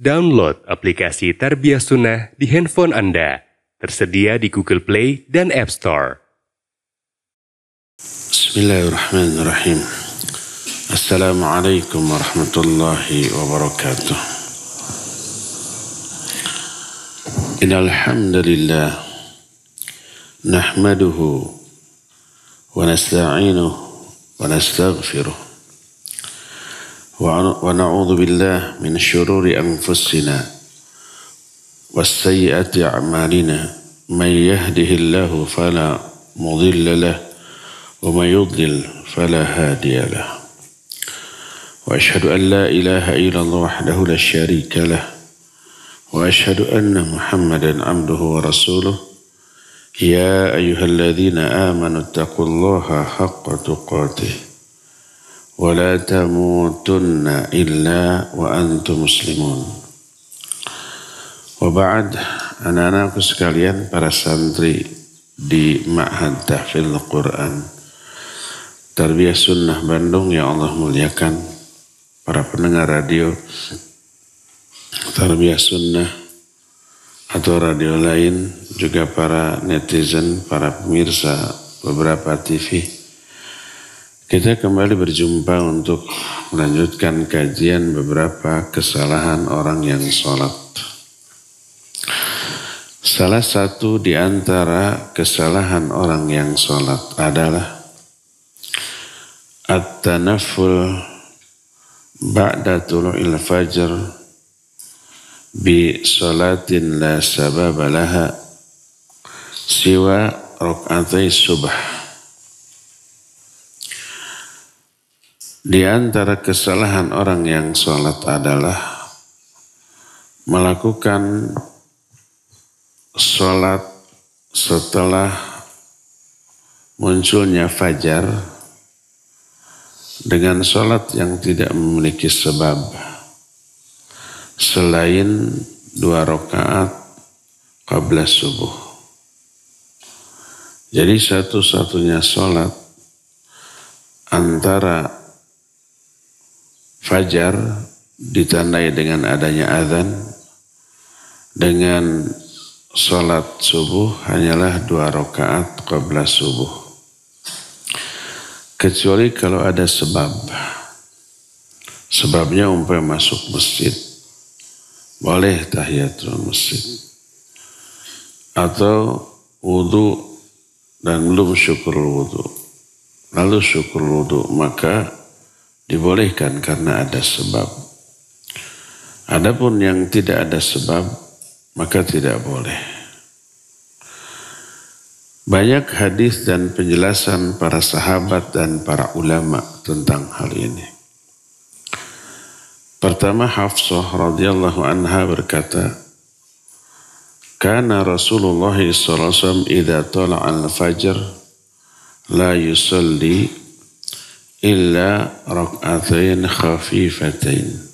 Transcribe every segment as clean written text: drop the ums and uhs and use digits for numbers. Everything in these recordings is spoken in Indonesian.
Download aplikasi Tarbiyah Sunnah di handphone Anda. Tersedia di Google Play dan App Store. Bismillahirrahmanirrahim. Assalamualaikum warahmatullahi wabarakatuh. Innal hamdalillah nahmaduhu wa nasta'inuhu wa nastaghfiruh. ونعوذ بالله من شرور أنفسنا والسيئات أعمالنا من يهده الله فلا مضل له ومن يضلل فلا هادي له وأشهد أن لا إله إلا الله وحده لا شريك له وأشهد أن محمدا عبده ورسوله يا أيها الذين آمنوا اتقوا الله حق تقاته ولا تموتن إلا وأنتم مسلمون. Waba'ad, anak-anakku sekalian, para santri di Ma'had Tahfidz Quran Tarbiyah Sunnah Bandung yang Allah muliakan, para pendengar radio Tarbiyah Sunnah atau radio lain, juga para netizen, para pemirsa beberapa TV. Kita kembali berjumpa untuk melanjutkan kajian beberapa kesalahan orang yang sholat. Salah satu di antara kesalahan orang yang sholat adalah at-tanafful ba'da tulu'il fajr bi sholatin la sababa laha siwa rak'atai subh. Di antara kesalahan orang yang sholat adalah melakukan sholat setelah munculnya fajar dengan sholat yang tidak memiliki sebab selain 2 rakaat qabla subuh. Jadi satu-satunya sholat antara fajar ditandai dengan adanya azan dengan sholat subuh hanyalah 2 rakaat qabla subuh. Kecuali kalau ada sebab. Sebabnya umpamanya masuk masjid, boleh tahiyatul masjid. Atau wudu dan belum syukur wudu. Lalu syukur wudu, maka dibolehkan karena ada sebab. Adapun yang tidak ada sebab, maka tidak boleh. Banyak hadis dan penjelasan para sahabat dan para ulama tentang hal ini. Pertama, Hafsah radhiyallahu anha berkata, "Kana Rasulullah sallallahu alaihi wasallam idza tala'a al-fajr la yusalli illa rak'atain khafifatain."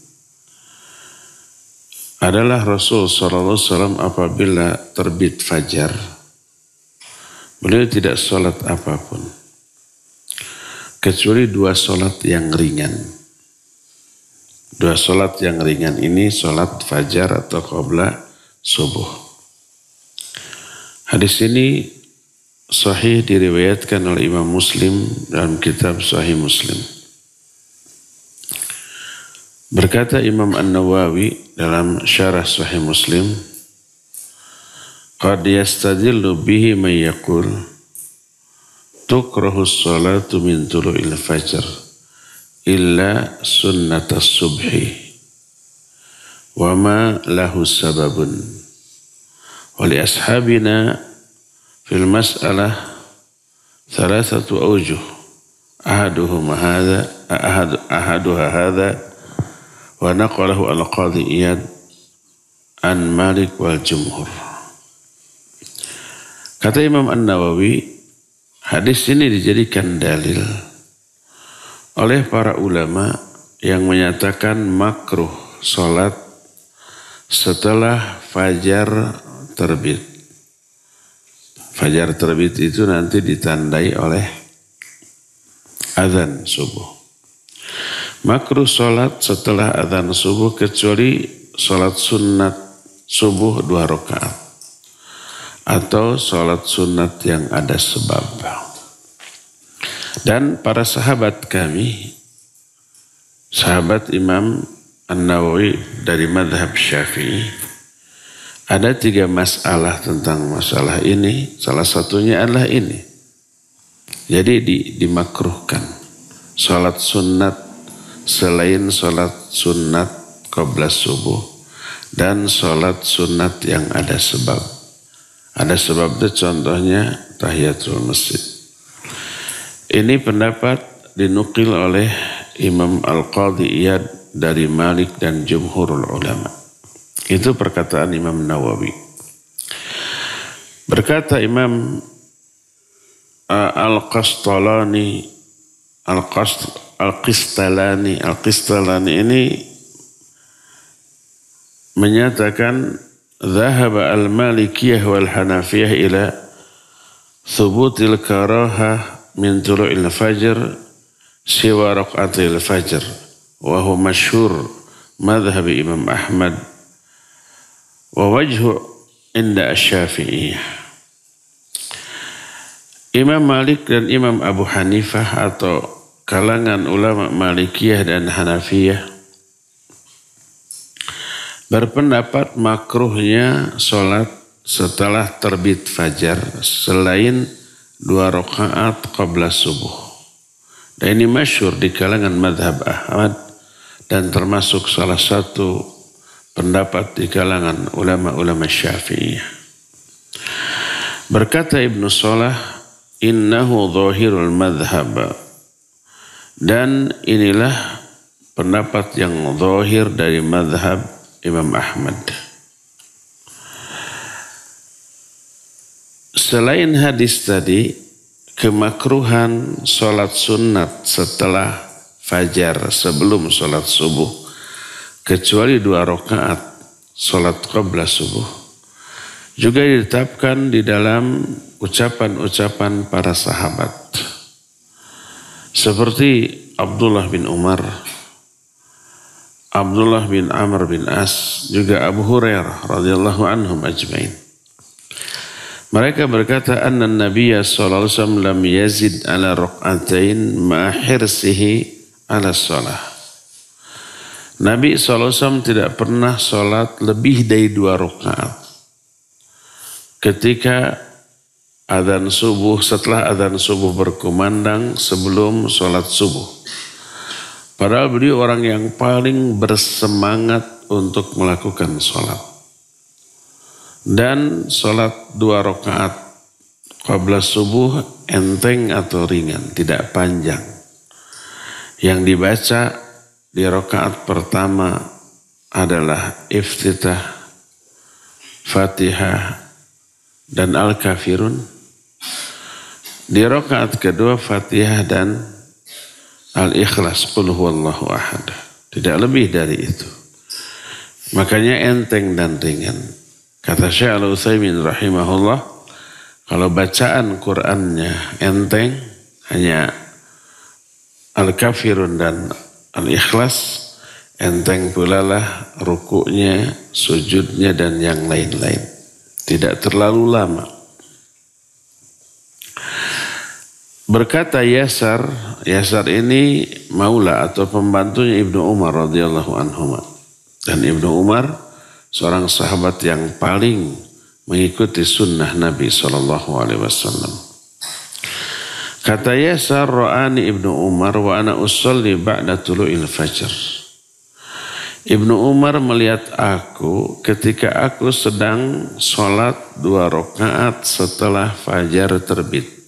Adalah Rasul SAW apabila terbit fajar, beliau tidak sholat apapun kecuali 2 sholat yang ringan. 2 sholat yang ringan ini sholat fajar atau qabla subuh. Hadis ini sahih diriwayatkan oleh Imam Muslim dalam kitab Sahih Muslim. Berkata Imam An-Nawawi dalam syarah Sahih Muslim, qad yastadillu bihi man yaqul tukrahu as-salatu min tulu'il fajr illa sunnatas subhi wa ma lahu sababun wa li ashabina fil mas'alah 3 awjuh ahaduha hadha wa naqalahu al-qadhi Iyad an Malik wal jumhur. Kata Imam An-Nawawi, hadis ini dijadikan dalil oleh para ulama yang menyatakan makruh sholat setelah fajar terbit. Fajar terbit itu nanti ditandai oleh azan subuh. Makruh sholat setelah azan subuh kecuali sholat sunat subuh 2 rakaat atau sholat sunat yang ada sebab. Dan para sahabat kami, sahabat Imam An-Nawawi dari madhab Syafi'i, ada 3 masalah tentang masalah ini. Salah satunya adalah ini. Jadi dimakruhkan sholat sunat selain sholat sunat qabla subuh dan sholat sunat yang ada sebab. Ada sebab itu contohnya tahiyatul masjid. Ini pendapat dinukil oleh Imam Al-Qadhi Iyad dari Malik dan jumhurul ulama. Itu perkataan Imam Nawawi. Berkata Imam Al-Qistalani ini menyatakan dhahaba al-Malikiyah wal Hanafiyah ila thubutil karahah min tulu'il fajr siwa raq'atil fajr wa huwa masyhur madhhab Imam Ahmad wa wajhu inda Asy-Syafi'iyah. Imam Malik dan Imam Abu Hanifah atau kalangan ulama Malikiyah dan Hanafiyah berpendapat makruhnya sholat setelah terbit fajar selain 2 rakaat qabla subuh. Dan ini masyhur di kalangan madhab Ahmad dan termasuk salah satu pendapat di kalangan ulama-ulama Syafi'iyah. Berkata Ibnu Salah, innahu dhahirul madhab. Dan inilah pendapat yang zahir dari madhab Imam Ahmad. Selain hadis tadi, kemakruhan sholat sunat setelah fajar sebelum sholat subuh, kecuali 2 rakaat sholat qabla subuh, juga ditetapkan di dalam ucapan-ucapan para sahabat. Seperti Abdullah bin Umar, Abdullah bin Amr bin As, juga Abu Hurairah radhiyallahu anhum ajmain. Mereka berkata, anna Nabiya sallallahu alaihi wasallam lam yazid ala raq'atain ma hirsihi ala shalah. Nabi sallallahu alaihi wasallam tidak pernah salat lebih dari 2 rakaat. Ketika adzan subuh, setelah adzan subuh berkumandang sebelum salat subuh. Padahal beliau orang yang paling bersemangat untuk melakukan salat. Dan salat 2 rakaat qabla subuh enteng atau ringan, tidak panjang. Yang dibaca di rakaat pertama adalah iftitah, Fatihah, dan Al-Kafirun. Di rakaat kedua Fatihah dan Al-Ikhlas, Qul huwallahu ahad. Tidak lebih dari itu. Makanya enteng dan ringan. Kata Syekh Al-Utsaimin rahimahullah, kalau bacaan Qur'annya enteng, hanya Al-Kafirun dan Al-Ikhlas, enteng pula lah rukuknya, sujudnya, dan yang lain-lain. Tidak terlalu lama. Berkata Yasar ini maula atau pembantunya Ibnu Umar radhiyallahu anhu. Dan Ibnu Umar seorang sahabat yang paling mengikuti sunnah Nabi SAW. Kata Yasar, ra'ani Ibnu Umar wa ana usalli ba'da tulu'il fajr. Ibnu Umar melihat aku ketika aku sedang sholat 2 rakaat setelah fajar terbit.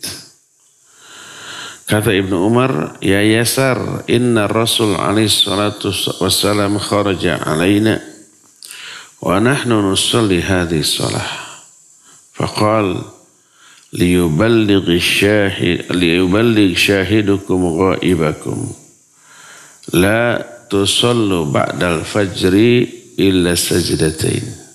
Kata Ibnu Umar, ya Yasar, inna Rasul alaihi salatu wassalam kharaja alaina wa nahnu nusalli hadhihi shalah. Faqal liyuballigh syahidukum ghaibakum la tusallu ba'dal fajri illa sajdatain.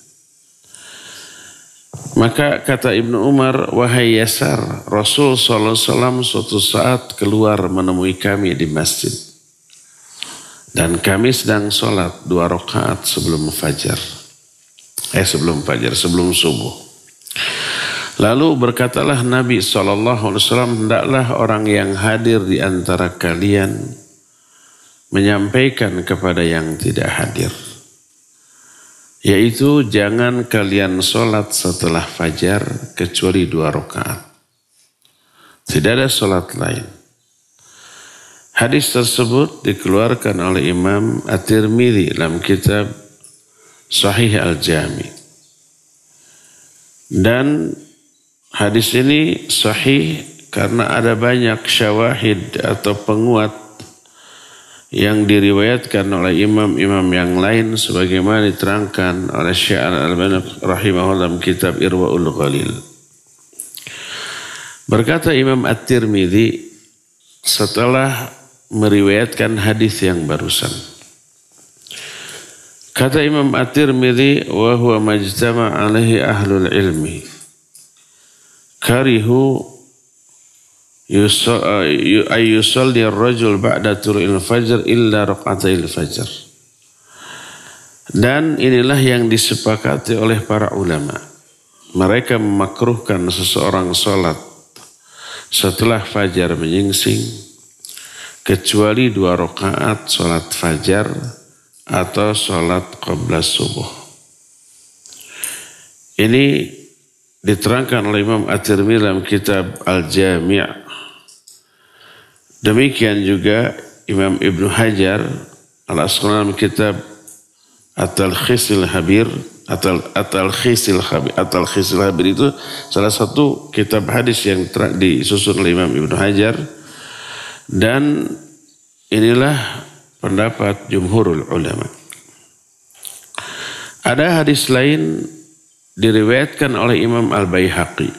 Maka kata Ibnu Umar, wahai Yasar, Rasul SAW suatu saat keluar menemui kami di masjid. Dan kami sedang sholat 2 rakaat sebelum subuh. Lalu berkatalah Nabi SAW, hendaklah orang yang hadir di antara kalian menyampaikan kepada yang tidak hadir. Yaitu jangan kalian sholat setelah fajar kecuali 2 rakaat. Tidak ada sholat lain. Hadis tersebut dikeluarkan oleh Imam At-Tirmidzi dalam kitab Sahih Al-Jami. Dan hadis ini sahih karena ada banyak syawahid atau penguat yang diriwayatkan oleh imam-imam yang lain sebagaimana diterangkan oleh Syekh Al-Albani rahimahullah dalam kitab Irwaul Ghalil. Berkata Imam At-Tirmidzi setelah meriwayatkan hadis yang barusan. Kata Imam At-Tirmidzi, wa huwa majtama' alaihi ahlul ilmi. Karihu yusalli ar-rajul ba'da tulu'il fajr illa raq'atayil fajr. Dan inilah yang disepakati oleh para ulama. Mereka memakruhkan seseorang salat setelah fajar menyingsing kecuali 2 rakaat salat fajar atau salat qabla subuh. Ini diterangkan oleh Imam At-Tirmidzi dalam kitab Al-Jami'. Demikian juga Imam Ibnu Hajar Al-Asqalani dalam kitab At-Talkhisil Habir. At-Talkhisil Habir itu salah satu kitab hadis yang disusun oleh Imam Ibnu Hajar. Dan inilah pendapat jumhurul ulama. Ada hadis lain diriwayatkan oleh Imam Al-Baihaqi.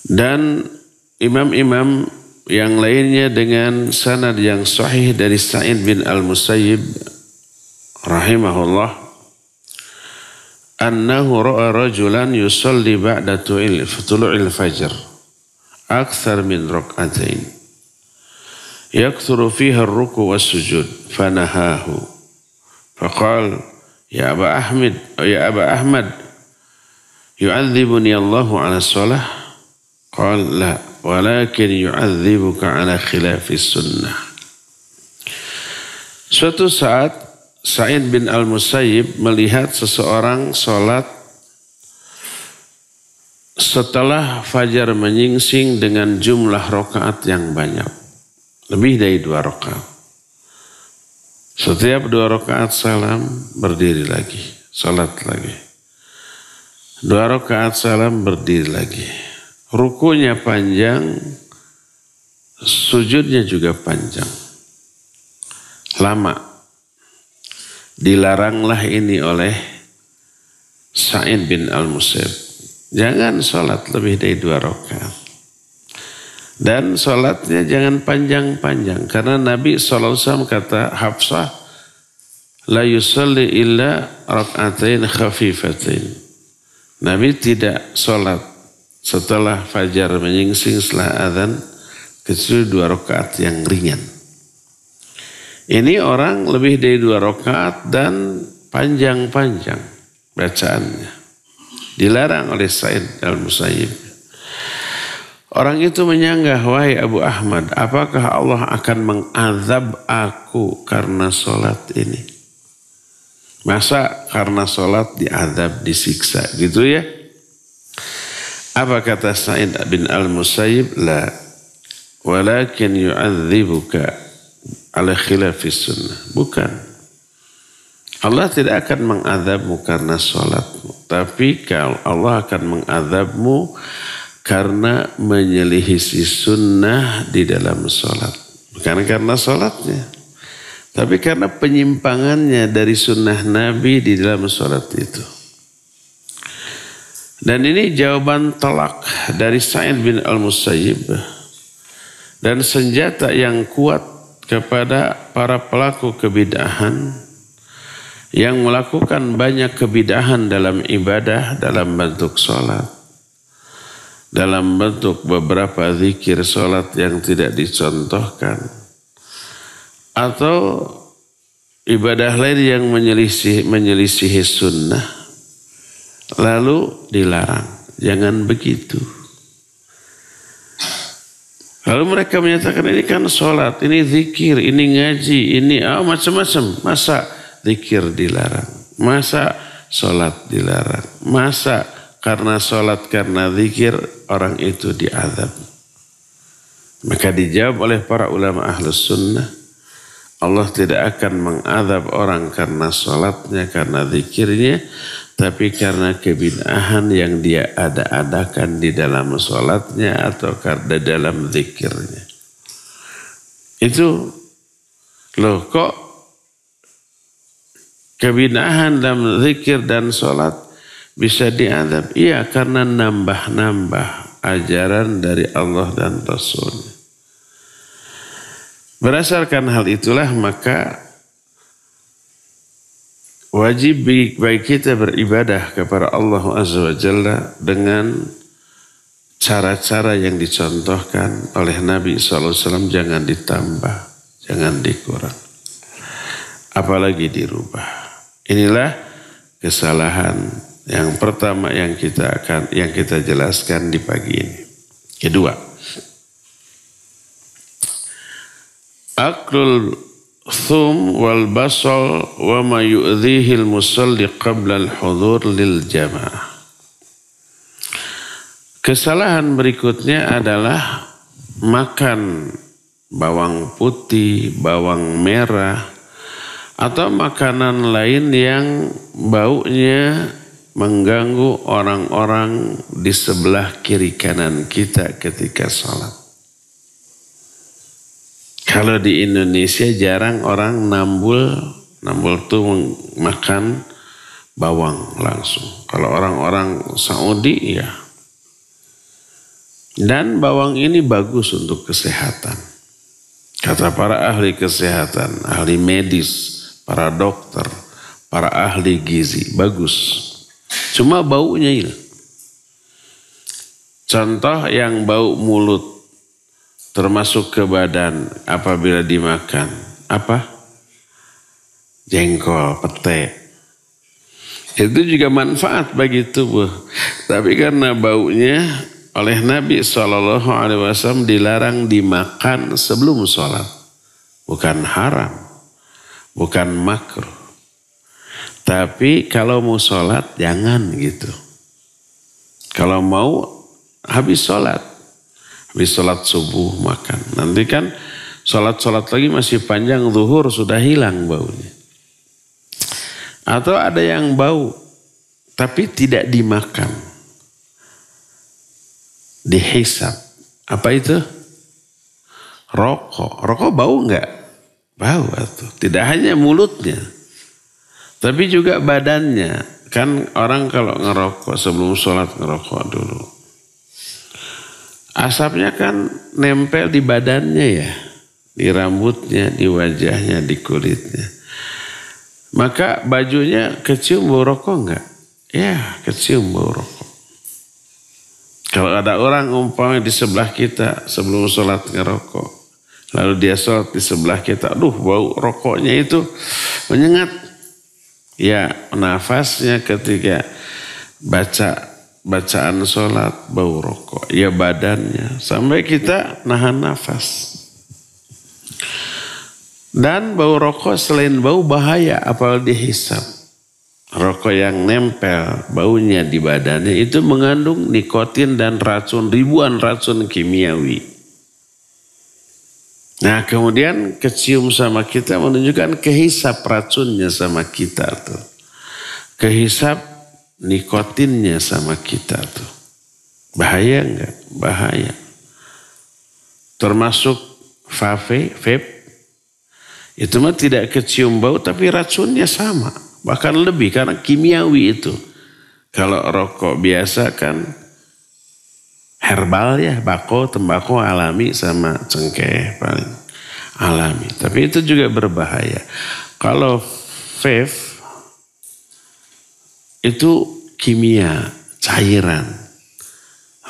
Dan imam-imam yang lainnya dengan sanad yang sahih dari Sa'id bin Al-Musayyib rahimahullah. Annahu ra'a rajulan yusalli ba'da tulu'il fajr. Akthar min rak'atain. Yakthuru fiha ar-ruku' was-sujud. Fanahahu. Faqal, Ya Aba Ahmad, yu'adzibuni Allahu ala salah? Qal, la, walakin yu'adzibuka ala khilafis sunnah. Suatu saat, Sa'id bin Al-Musayyib melihat seseorang salat setelah fajar menyingsing dengan jumlah rakaat yang banyak. Lebih dari 2 rakaat. Setiap 2 rakaat salam berdiri lagi. Salat lagi. 2 rakaat salam berdiri lagi. Rukunya panjang. Sujudnya juga panjang. Lama. Dilaranglah ini oleh Sa'id bin Al-Musayyib. Jangan sholat lebih dari 2 rakaat. Dan sholatnya jangan panjang-panjang. Karena Nabi SAW kata Hafsah, La yusalli illa rak'atain khafifatain. Nabi tidak sholat setelah fajar menyingsing setelah azan kecuali 2 rakaat yang ringan. Ini orang lebih dari 2 rakaat dan panjang-panjang bacaannya. Dilarang oleh Sa'id Al-Musayyib. Orang itu menyanggah, wahai Abu Ahmad, apakah Allah akan mengazab aku karena sholat ini? Masa karena sholat diazab, disiksa gitu ya? Apa kata Sa'id bin Al-Musayyib? La, walakin yu'adzibuka ala khilafis sunnah. Bukan. Allah tidak akan mengazabmu karena sholatmu. Tapi kalau Allah akan mengazabmu karena menyelihisi sunnah di dalam sholat. Bukan karena sholatnya. Tapi karena penyimpangannya dari sunnah Nabi di dalam sholat itu. Dan ini jawaban telak dari Sa'id bin Al-Musayyib. Dan senjata yang kuat kepada para pelaku kebid'ahan yang melakukan banyak kebid'ahan dalam ibadah, dalam bentuk sholat, dalam bentuk beberapa zikir sholat yang tidak dicontohkan, Atau ibadah lain yang menyelisihi sunnah lalu dilarang. Jangan begitu. Lalu mereka menyatakan ini kan sholat, ini zikir, ini ngaji, ini macam-macam. Masa zikir dilarang? Masa sholat dilarang? Masa karena sholat, karena zikir orang itu diazab? Maka dijawab oleh para ulama ahlus sunnah, Allah tidak akan mengazab orang karena sholatnya, karena zikirnya, tapi karena kebid'ahan yang dia ada-adakan di dalam sholatnya atau karena dalam zikirnya. Itu loh, kok kebid'ahan dalam zikir dan sholat bisa diazab? Iya, karena nambah-nambah ajaran dari Allah dan Rasulnya. Berdasarkan hal itulah maka wajib bagi kita beribadah kepada Allah Azza wa Jalla dengan cara-cara yang dicontohkan oleh Nabi SAW. Jangan ditambah, jangan dikurang, apalagi dirubah. Inilah kesalahan yang pertama yang kita jelaskan di pagi ini. Kedua, aklul thum wal basal wa ma yu'dhihi al-musalli qabla al-hudhur lil jamaah. Kesalahan berikutnya adalah makan bawang putih, bawang merah, atau makanan lain yang baunya mengganggu orang-orang di sebelah kiri kanan kita ketika sholat. Kalau di Indonesia jarang orang nambul tuh makan bawang langsung. Kalau orang-orang Saudi ya. Dan bawang ini bagus untuk kesehatan. Kata para ahli kesehatan, ahli medis, para dokter, para ahli gizi, bagus. Cuma baunya ini. Contoh yang bau mulut termasuk ke badan apabila dimakan. Apa? Jengkol, pete. Itu juga manfaat bagi tubuh. Tapi karena baunya oleh Nabi SAW dilarang dimakan sebelum sholat. Bukan haram. Bukan makruh. Tapi kalau mau sholat jangan gitu. Kalau mau habis sholat. Habis sholat subuh makan. Nanti kan sholat lagi masih panjang, zuhur sudah hilang baunya. Atau ada yang bau tapi tidak dimakan. Dihisap. Apa itu? Rokok. Rokok bau enggak? Bau atau tidak hanya mulutnya. Tapi juga badannya. Kan orang kalau ngerokok sebelum sholat ngerokok dulu. Asapnya kan nempel di badannya ya. Di rambutnya, di wajahnya, di kulitnya. Maka bajunya kecium bau rokok enggak? Ya, kecium bau rokok. Kalau ada orang umpamanya di sebelah kita sebelum sholat ngerokok. Lalu dia sholat di sebelah kita. Aduh, bau rokoknya itu menyengat. Ya, nafasnya ketika bacaan sholat bau rokok. Ya badannya. Sampai kita nahan nafas. Dan bau rokok selain bau bahaya apalagi dihisap. Rokok yang nempel baunya di badannya itu mengandung nikotin dan racun, ribuan racun kimiawi. Nah kemudian kecium sama kita menunjukkan kehisap racunnya sama kita tuh. Kehisap nikotinnya sama kita tuh. Bahaya enggak? Bahaya. Termasuk vape. Itu mah tidak kecium bau tapi racunnya sama. Bahkan lebih karena kimiawi itu. Kalau rokok biasa kan herbal ya. Bako, tembakau alami sama cengkeh paling alami. Tapi itu juga berbahaya. Kalau vape itu kimia, cairan.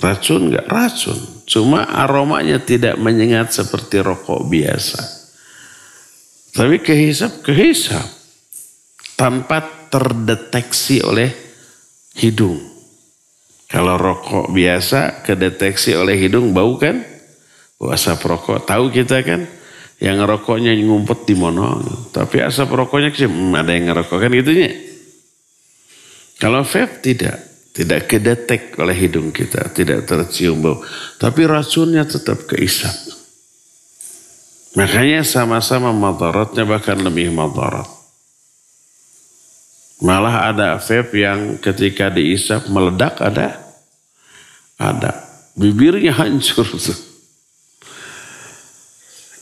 Racun enggak? Racun. Cuma aromanya tidak menyengat seperti rokok biasa. Tapi kehisap tanpa terdeteksi oleh hidung. Kalau rokok biasa kedeteksi oleh hidung, bau kan? Bau asap rokok. Tahu kita kan? Yang rokoknya ngumpet di mana. Tapi asap rokoknya ada yang ngerokok kan gitunya. Kalau vape tidak kedetek oleh hidung kita. Tidak tercium bau. Tapi racunnya tetap keisap. Makanya sama-sama madaratnya bahkan lebih madarat. Malah ada vape yang ketika diisap meledak ada. Bibirnya hancur tuh.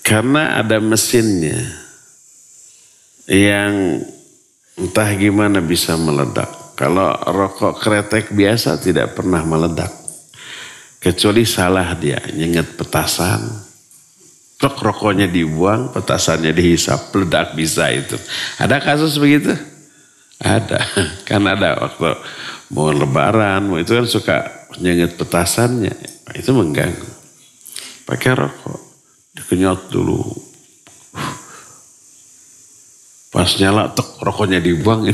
Karena ada mesinnya yang entah gimana bisa meledak. Kalau rokok kretek biasa tidak pernah meledak. Kecuali salah dia nyengat petasan. Rokoknya dibuang, petasannya dihisap, peledak bisa itu. Ada kasus begitu? Ada. Kan ada waktu mau lebaran, itu kan suka nyengat petasannya. Itu mengganggu. Pakai rokok, dikenyot dulu. Pas nyala, rokoknya dibuang.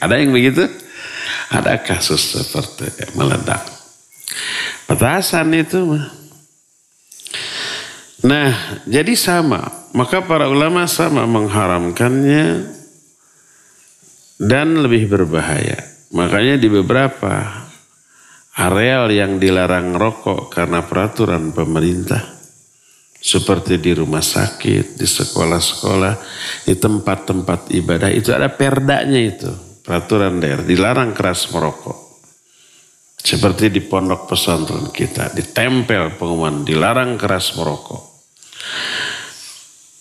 Ada yang begitu? Ada kasus seperti meledak. Petasan itu mah. Nah, jadi sama. Maka para ulama sama mengharamkannya dan lebih berbahaya. Makanya di beberapa areal yang dilarang rokok karena peraturan pemerintah, seperti di rumah sakit, di sekolah-sekolah, di tempat-tempat ibadah, itu ada perdanya itu. Peraturan daerah, dilarang keras merokok. Seperti di pondok pesantren kita, ditempel pengumuman, dilarang keras merokok.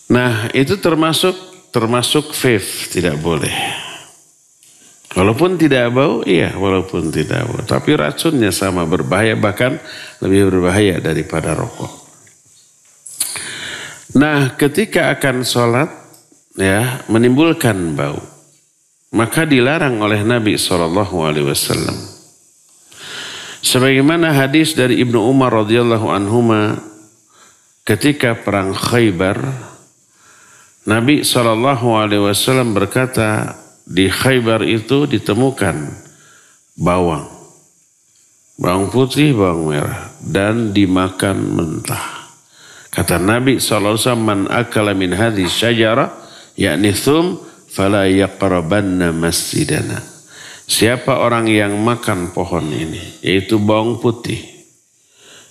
Nah, itu termasuk vape, tidak boleh. Walaupun tidak bau, iya walaupun tidak bau. Tapi racunnya sama berbahaya, bahkan lebih berbahaya daripada rokok. Nah, ketika akan sholat, ya menimbulkan bau, maka dilarang oleh Nabi SAW. Sebagaimana hadis dari Ibnu Umar radhiyallahu anhuma, ketika perang Khaybar, Nabi SAW berkata, di Khaybar itu ditemukan bawang putih, bawang merah, dan dimakan mentah. Kata Nabi SAW, man akala min hadhi syajara, yakni thum, fala yaqrabanna masjidana. Siapa orang yang makan pohon ini, yaitu bawang putih,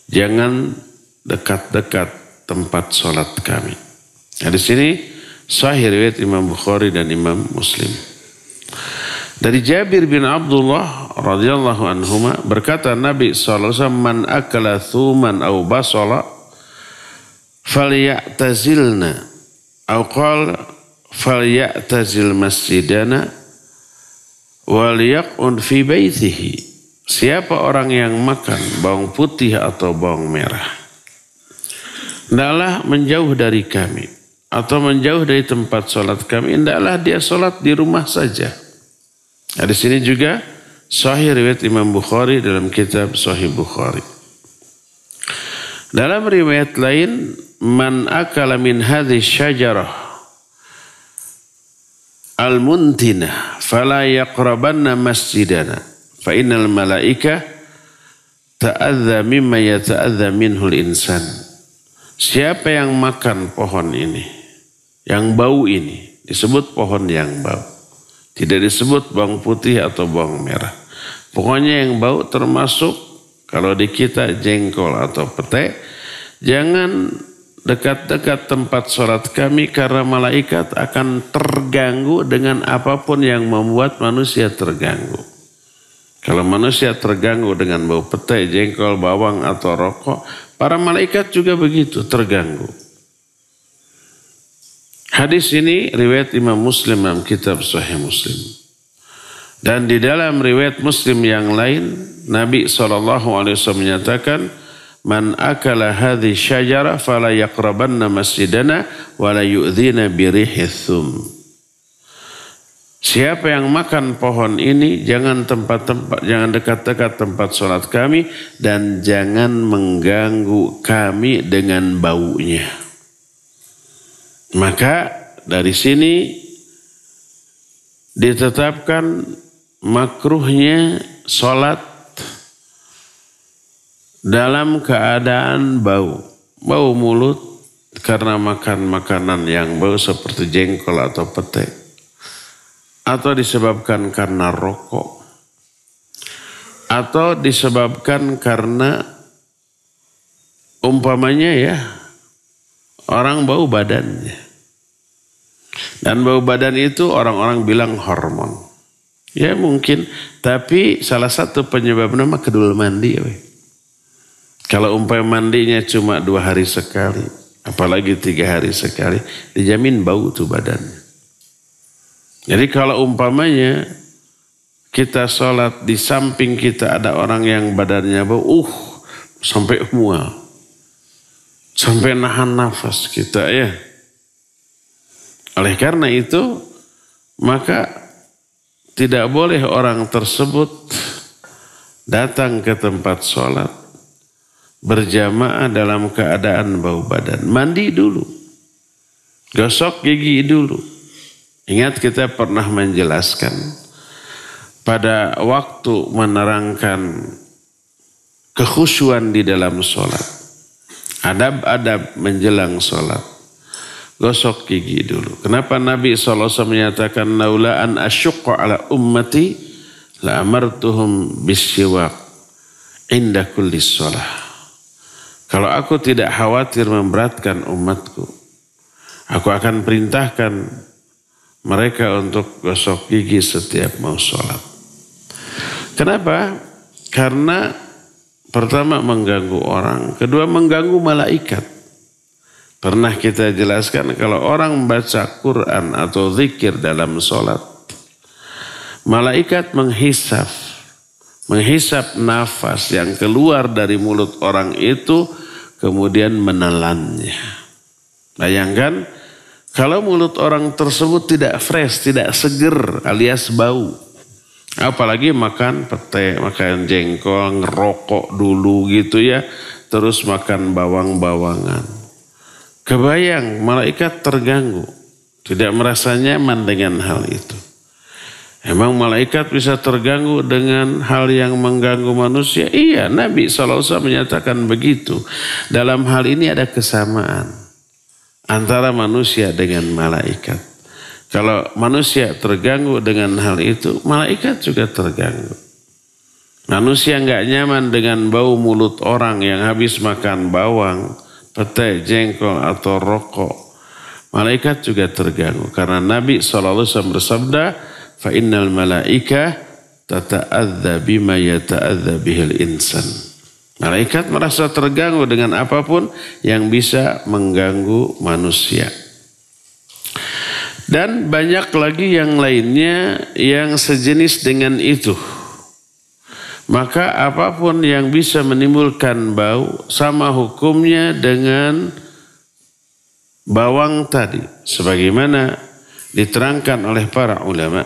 jangan dekat-dekat tempat sholat kami. Nah, di sini sahih riwayat Imam Bukhari dan Imam Muslim. Dari Jabir bin Abdullah radhiyallahu anhuma berkata Nabi SAW, man akala thuman au basala falyatazilna au qala falyatazil masjidana waliyaqun fi baitihi. Siapa orang yang makan bawang putih atau bawang merah, hendaklah menjauh dari kami atau menjauh dari tempat sholat kami. Hendaklah dia sholat di rumah saja. Nah, di sini juga sahih riwayat Imam Bukhari dalam kitab Sahih Bukhari. Dalam riwayat lain, man akala min hadhi syajarah al-muntina fala yaqrabanna masjidana fa innal malaika ta'adza mimma yata'adza minhul insan. Siapa yang makan pohon ini, yang bau ini, disebut pohon yang bau. Tidak disebut bawang putih atau bawang merah. Pokoknya yang bau termasuk kalau di kita jengkol atau pete, jangan dekat-dekat tempat sholat kami karena malaikat akan terganggu dengan apapun yang membuat manusia terganggu. Kalau manusia terganggu dengan bau pete, jengkol, bawang atau rokok, para malaikat juga begitu terganggu. Hadis ini riwayat Imam Muslim dalam kitab Sahih Muslim. Dan di dalam riwayat Muslim yang lain, Nabi SAW menyatakan, man akala hadhi syajara fala yaqrabanna masjidana wa la yu'dhina birihith thum. Siapa yang makan pohon ini jangan dekat-dekat tempat sholat kami dan jangan mengganggu kami dengan baunya. Maka dari sini ditetapkan makruhnya sholat dalam keadaan bau mulut karena makan makanan yang bau seperti jengkol atau pete, atau disebabkan karena rokok, atau disebabkan karena umpamanya ya orang bau badannya. Dan bau badan itu orang-orang bilang hormon. Ya mungkin, tapi salah satu penyebabnya mah kedul mandi. Kalau umpama mandinya cuma 2 hari sekali, apalagi 3 hari sekali, dijamin bau tuh badannya. Jadi kalau umpamanya kita sholat di samping kita ada orang yang badannya bau, sampai mual, sampai nahan nafas kita ya. Oleh karena itu, maka tidak boleh orang tersebut datang ke tempat sholat berjamaah dalam keadaan bau badan. Mandi dulu, gosok gigi dulu. Ingat kita pernah menjelaskan pada waktu menerangkan kekhusyuan di dalam sholat. Adab-adab menjelang sholat. Gosok gigi dulu. Kenapa Nabi SAW menyatakan laula an asyqa ala ummati la amartuhum bissiwak inda kulli shalah. Kalau aku tidak khawatir memberatkan umatku, aku akan perintahkan mereka untuk gosok gigi setiap mau sholat. Kenapa? Karena pertama mengganggu orang, kedua mengganggu malaikat. Pernah kita jelaskan kalau orang baca Quran atau zikir dalam sholat, malaikat menghisap nafas yang keluar dari mulut orang itu, kemudian menelannya. Bayangkan kalau mulut orang tersebut tidak fresh, tidak seger alias bau. Apalagi makan pete, makan jengkol, ngerokok dulu gitu ya, terus makan bawang-bawangan. Kebayang malaikat terganggu, tidak merasa nyaman dengan hal itu. Emang malaikat bisa terganggu dengan hal yang mengganggu manusia? Iya, Nabi SAW menyatakan begitu. Dalam hal ini ada kesamaan antara manusia dengan malaikat. Kalau manusia terganggu dengan hal itu, malaikat juga terganggu. Manusia nggak nyaman dengan bau mulut orang yang habis makan bawang, pete, jengkol atau rokok. Malaikat juga terganggu. Karena Nabi SAW bersabda, fa innal malaika tata'adza bima yata'adza bihil insan. Malaikat merasa terganggu dengan apapun yang bisa mengganggu manusia. Dan banyak lagi yang lainnya yang sejenis dengan itu. Maka apapun yang bisa menimbulkan bau sama hukumnya dengan bawang tadi. Sebagaimana diterangkan oleh para ulama.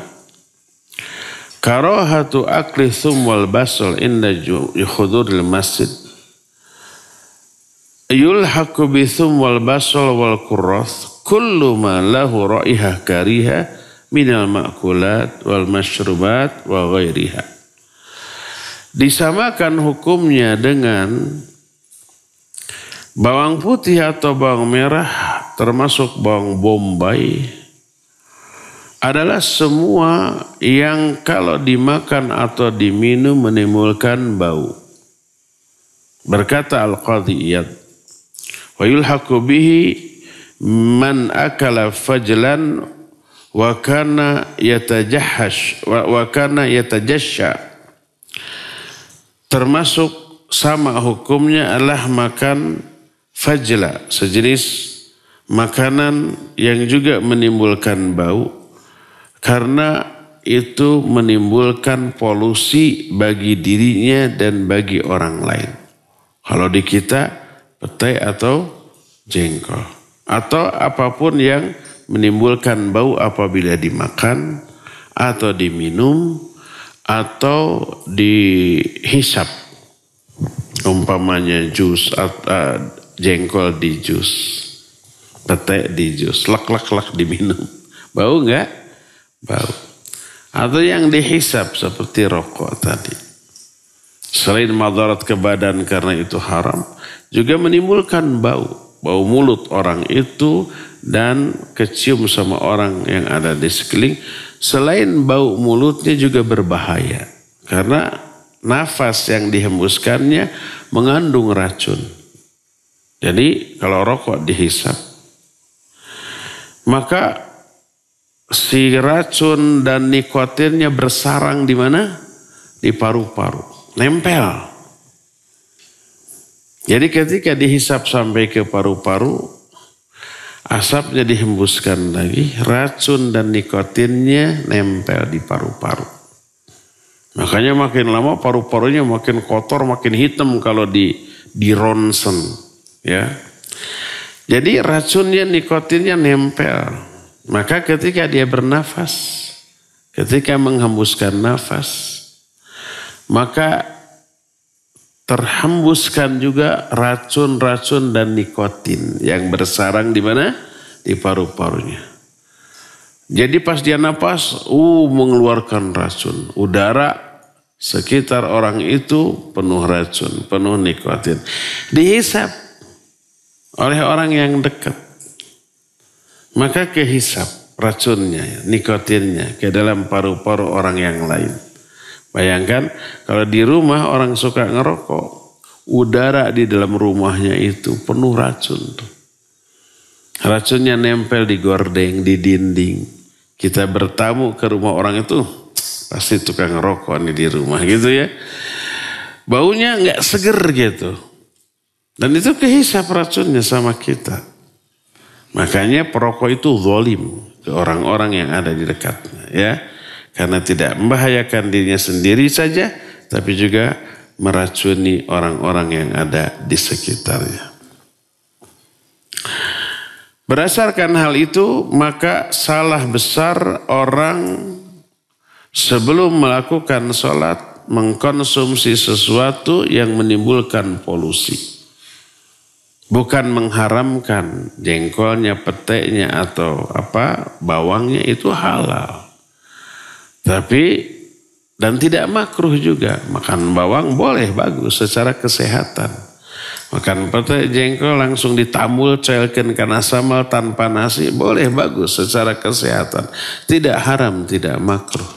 Karahatu akli thum wal basal inda huduril masjid. Yulhaqu bi thum wal basal wal kurrath. Kullu ma lahu raihah kariha minal ma'kulat wal masyrubat wa ghairiha. Disamakan hukumnya dengan bawang putih atau bawang merah, termasuk bawang bombay, adalah semua yang kalau dimakan atau diminum menimbulkan bau. Berkata Al-Qadhi Iyad, wa yulhaqu bihi man akala fajlan wa kana yatajahhash wa kana yatajashsha. Termasuk sama hukumnya adalah makan fajla, sejenis makanan yang juga menimbulkan bau, karena itu menimbulkan polusi bagi dirinya dan bagi orang lain. Kalau di kita petai atau jengkol atau apapun yang menimbulkan bau apabila dimakan atau diminum atau dihisap, umpamanya jus atau jengkol di jus. Pete di jus, lak diminum. Bau enggak? Bau. Atau yang dihisap seperti rokok tadi. Selain madarat ke badan karena itu haram, juga menimbulkan bau. Bau mulut orang itu dan kecium sama orang yang ada di sekeliling. Selain bau mulutnya juga berbahaya. Karena nafas yang dihembuskannya mengandung racun. Jadi kalau rokok dihisap, maka si racun dan nikotinnya bersarang di mana? Di paru-paru. Nempel. Jadi ketika dihisap sampai ke paru-paru, asapnya dihembuskan lagi, racun dan nikotinnya nempel di paru-paru. Makanya makin lama paru-parunya makin kotor, makin hitam kalau di ronsen, ya. Jadi racunnya, nikotinnya nempel. Maka ketika dia bernafas, ketika menghembuskan nafas, maka terhembuskan juga racun-racun dan nikotin yang bersarang di mana? Di paru-parunya. Jadi pas dia napas, mengeluarkan racun. Udara sekitar orang itu penuh racun, penuh nikotin. Dihisap oleh orang yang dekat. Maka kehisap racunnya, nikotinnya ke dalam paru-paru orang yang lain. Bayangkan kalau di rumah orang suka ngerokok, udara di dalam rumahnya itu penuh racun. Racunnya nempel di gordeng, di dinding. Kita bertamu ke rumah orang itu, pasti tukang ngerokok nih di rumah gitu ya. Baunya nggak seger gitu. Dan itu kehisap racunnya sama kita. Makanya perokok itu zalim ke orang-orang yang ada di dekatnya ya. Karena tidak membahayakan dirinya sendiri saja, tapi juga meracuni orang-orang yang ada di sekitarnya. Berdasarkan hal itu, maka salah besar orang sebelum melakukan sholat mengkonsumsi sesuatu yang menimbulkan polusi. Bukan mengharamkan jengkolnya, peteknya atau bawangnya itu halal. Tapi dan tidak makruh juga. Makan bawang boleh, bagus secara kesehatan. Makan petai jengkol langsung ditambul, cairkan karena samal tanpa nasi, boleh, bagus secara kesehatan. Tidak haram, tidak makruh.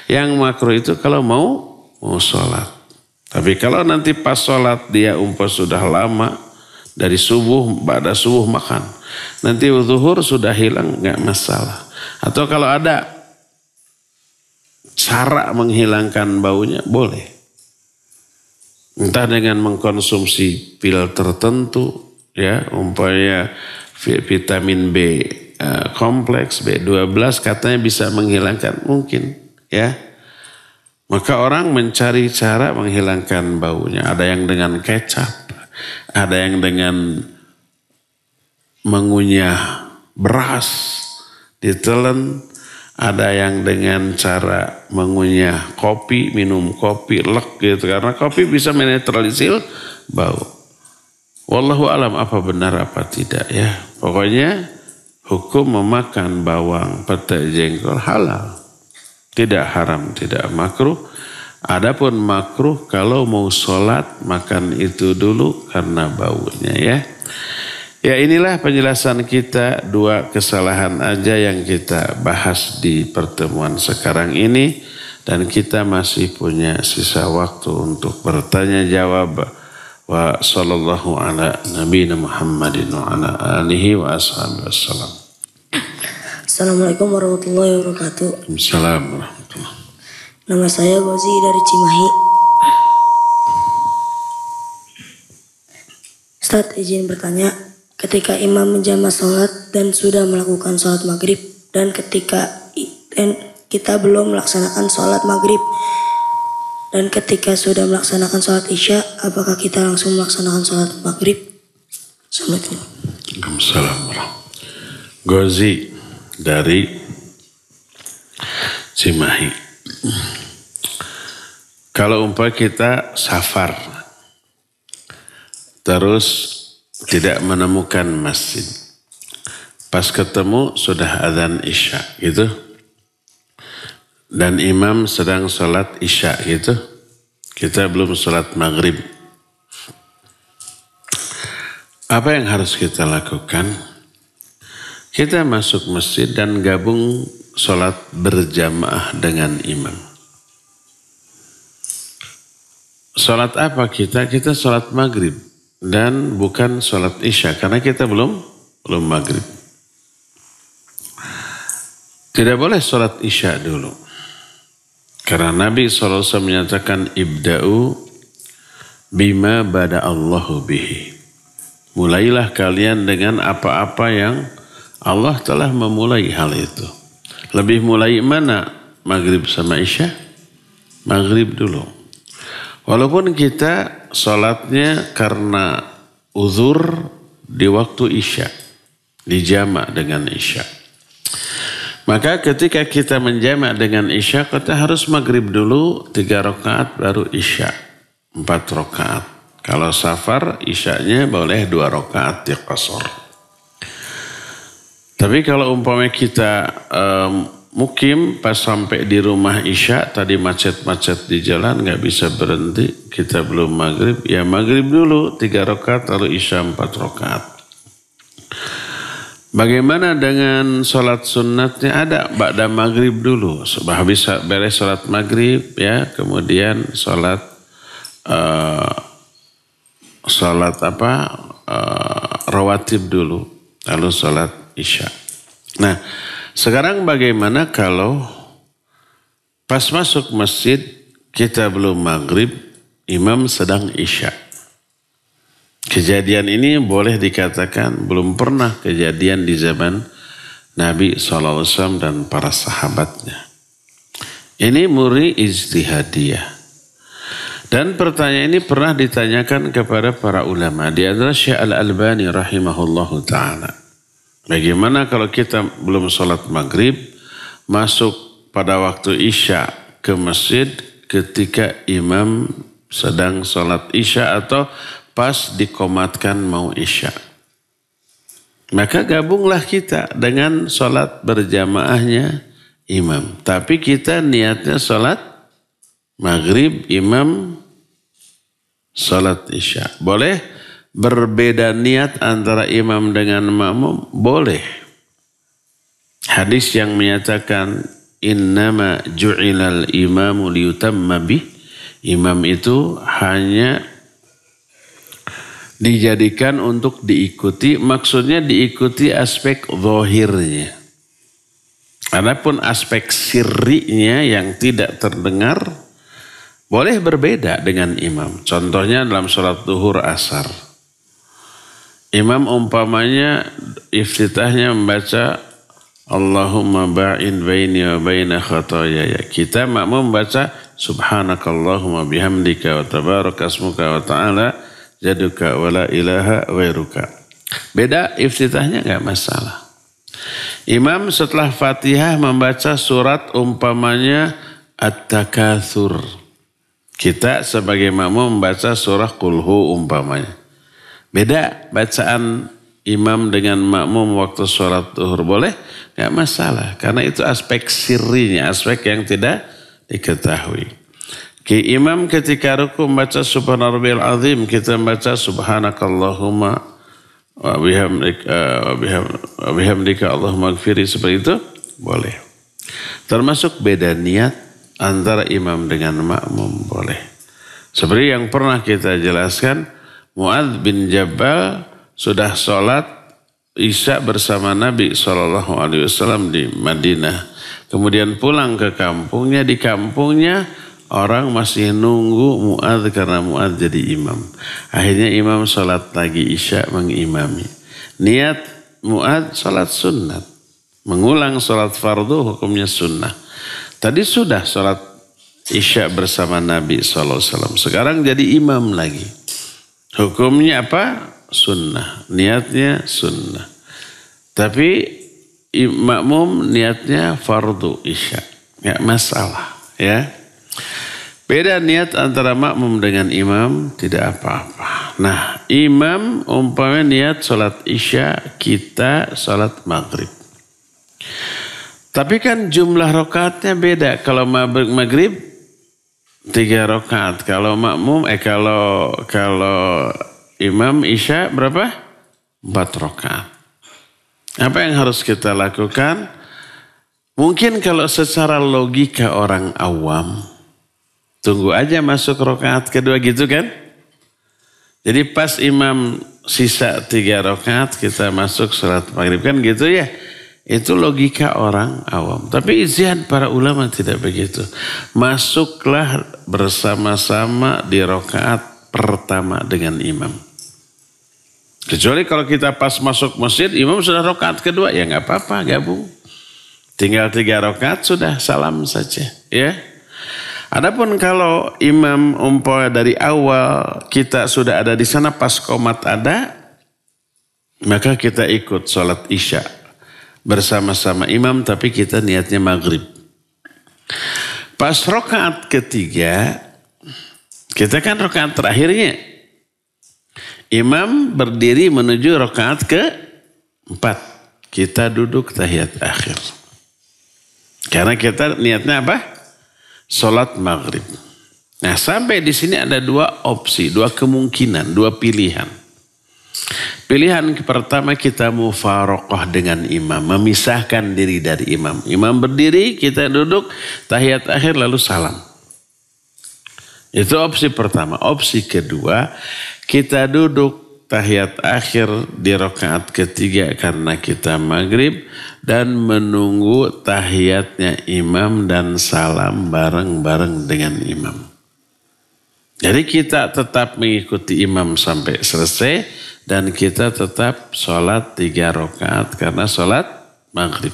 Yang makruh itu kalau mau sholat. Tapi kalau nanti pas sholat dia sudah lama, dari subuh, pada subuh makan. Nanti zuhur sudah hilang, nggak masalah. Atau kalau ada cara menghilangkan baunya, boleh. Entah dengan mengkonsumsi pil tertentu, ya, umpamanya vitamin B kompleks, B12 katanya bisa menghilangkan, mungkin, ya. Maka orang mencari cara menghilangkan baunya. Ada yang dengan kecap, ada yang dengan mengunyah beras ditelan, ada yang dengan cara mengunyah kopi, minum kopi, lek gitu. Karena kopi bisa menetralisir bau. Wallahu alam apa benar apa tidak ya. Pokoknya hukum memakan bawang, petai, jengkol halal. Tidak haram, tidak makruh. Adapun makruh kalau mau sholat makan itu dulu karena baunya ya. Ya inilah penjelasan kita, 2 kesalahan aja yang kita bahas di pertemuan sekarang ini. Dan kita masih punya sisa waktu untuk bertanya jawab. Wa sallallahu ala nabiyina Muhammadin wa ala alihi wa ashabihi wassalam. Assalamualaikum warahmatullahi wabarakatuh. Assalamualaikum warahmatullahi. Nama saya Gozi dari Cimahi. Ustaz izin bertanya. Ketika imam menjama sholat dan sudah melakukan sholat maghrib dan kita belum melaksanakan sholat maghrib dan ketika sudah melaksanakan sholat isya, apakah kita langsung melaksanakan sholat maghrib? Assalamualaikum. Waalaikumsalam. Gozi dari Cimahi. Kalau umpama kita safar terus tidak menemukan masjid, Pas ketemu sudah azan isya gitu. Dan imam sedang sholat isya gitu. Kita belum sholat maghrib. Apa yang harus kita lakukan? Kita masuk masjid dan gabung sholat berjamaah dengan imam. Sholat apa kita? Kita sholat maghrib dan bukan sholat isya karena kita belum maghrib. Tidak boleh sholat isya dulu. Karena Nabi SAW menyatakan ibda'u bima bada Allahu bihi. Mulailah kalian dengan apa-apa yang Allah telah memulai hal itu. Lebih mulai mana? Maghrib sama isya? Maghrib dulu. Walaupun kita sholatnya karena uzur di waktu isya. Dijamak dengan isya. Maka ketika kita menjamak dengan isya, kita harus maghrib dulu 3 rakaat baru isya 4 rakaat. Kalau safar isyanya boleh 2 rakaat diqasar. Tapi kalau umpamanya kita mukim pas sampai di rumah isya, tadi macet-macet di jalan nggak bisa berhenti, kita belum maghrib, ya maghrib dulu 3 rakaat lalu isya 4 rakaat. Bagaimana dengan sholat sunnatnya? Ada ba'da maghrib dulu. Habis beres sholat maghrib ya, kemudian sholat rawatib dulu, lalu sholat isya. Nah, sekarang bagaimana kalau pas masuk masjid kita belum maghrib, imam sedang isya? Kejadian ini boleh dikatakan belum pernah kejadian di zaman Nabi SAW dan para sahabatnya. Ini murni ijtihadiyah. Dan pertanyaan ini pernah ditanyakan kepada para ulama. Di antara Syekh Al-Albani rahimahullahu ta'ala. Bagaimana kalau kita belum sholat maghrib, masuk pada waktu isya ke masjid ketika imam sedang sholat isya atau pas dikomatkan mau isya. Maka gabunglah kita dengan sholat berjamaahnya imam. Tapi kita niatnya sholat maghrib, imam sholat isya. Boleh berbeda niat antara imam dengan makmum? Boleh. Hadis yang menyatakan innama ju'ilal imamu liyutamma bih. Imam itu hanya dijadikan untuk diikuti, maksudnya diikuti aspek zahirnya. Adapun aspek sirrinya yang tidak terdengar boleh berbeda dengan imam. Contohnya dalam sholat zuhur asar. Imam umpamanya iftitahnya membaca Allahumma ba'in baini wa baina khatayaya. Kita makmum membaca subhanakallahumma bihamdika wa tabarakasmuka wa ta'ala jaduka wala ilaha wairuka. Beda iftitahnya enggak masalah. Imam setelah Fatihah membaca surat umpamanya At-Takatsur. Kita sebagai makmum membaca surah Qulhu umpamanya. Beda bacaan imam dengan makmum waktu sholat zuhur. Boleh? Enggak masalah. Karena itu aspek sirrinya, aspek yang tidak diketahui. Imam ketika ruku membaca subhana rabbiyal azim, kita membaca subhanakallahumma wa bihamdika Allahumma ighfirli, seperti itu boleh. Termasuk beda niat antara imam dengan makmum boleh. Seperti yang pernah kita jelaskan, Mu'adz bin Jabal sudah sholat isya bersama Nabi SAW di Madinah. Kemudian pulang ke kampungnya, di kampungnya orang masih nunggu Mu'adz karena Mu'adz jadi imam. Akhirnya imam sholat lagi isya mengimami. Niat Mu'adz sholat sunnat. Mengulang sholat fardu hukumnya sunnah. Tadi sudah sholat isya bersama Nabi SAW. Sekarang jadi imam lagi. Hukumnya apa? Sunnah. Niatnya sunnah. Tapi makmum niatnya fardu isya. Nggak masalah ya. Beda niat antara makmum dengan imam tidak apa-apa. Nah, imam umpamanya niat sholat isya, kita sholat maghrib. Tapi kan jumlah rakaatnya beda. Kalau maghrib 3 rakaat. Kalau makmum, kalau imam isya berapa? 4 rakaat. Apa yang harus kita lakukan? Mungkin kalau secara logika orang awam, tunggu aja masuk rakaat kedua gitu kan. Jadi pas imam sisa 3 rakaat kita masuk sholat maghrib kan gitu ya. Itu logika orang awam. Tapi ijtihad para ulama tidak begitu. Masuklah bersama-sama di rakaat pertama dengan imam. Kecuali kalau kita pas masuk masjid, imam sudah rakaat kedua, ya nggak apa-apa, gabung. Tinggal 3 rakaat sudah salam saja, ya. Adapun kalau imam umpamanya dari awal kita sudah ada di sana pas qomat ada, maka kita ikut sholat isya bersama-sama imam, tapi kita niatnya maghrib. Pas rakaat ketiga, kita kan rakaat terakhirnya. Imam berdiri menuju rakaat ke-4. Kita duduk tahiyat akhir. Karena kita niatnya apa? Sholat maghrib. Nah, sampai di sini ada 2 opsi, 2 kemungkinan, 2 pilihan. Pilihan pertama kita mufaraqah dengan imam, memisahkan diri dari imam. Imam berdiri, kita duduk, tahiyat akhir lalu salam. Itu opsi pertama. Opsi kedua, kita duduk tahiyat akhir di rakaat ketiga karena kita maghrib dan menunggu tahiyatnya imam dan salam bareng-bareng dengan imam. Jadi kita tetap mengikuti imam sampai selesai dan kita tetap sholat 3 rakaat karena sholat maghrib.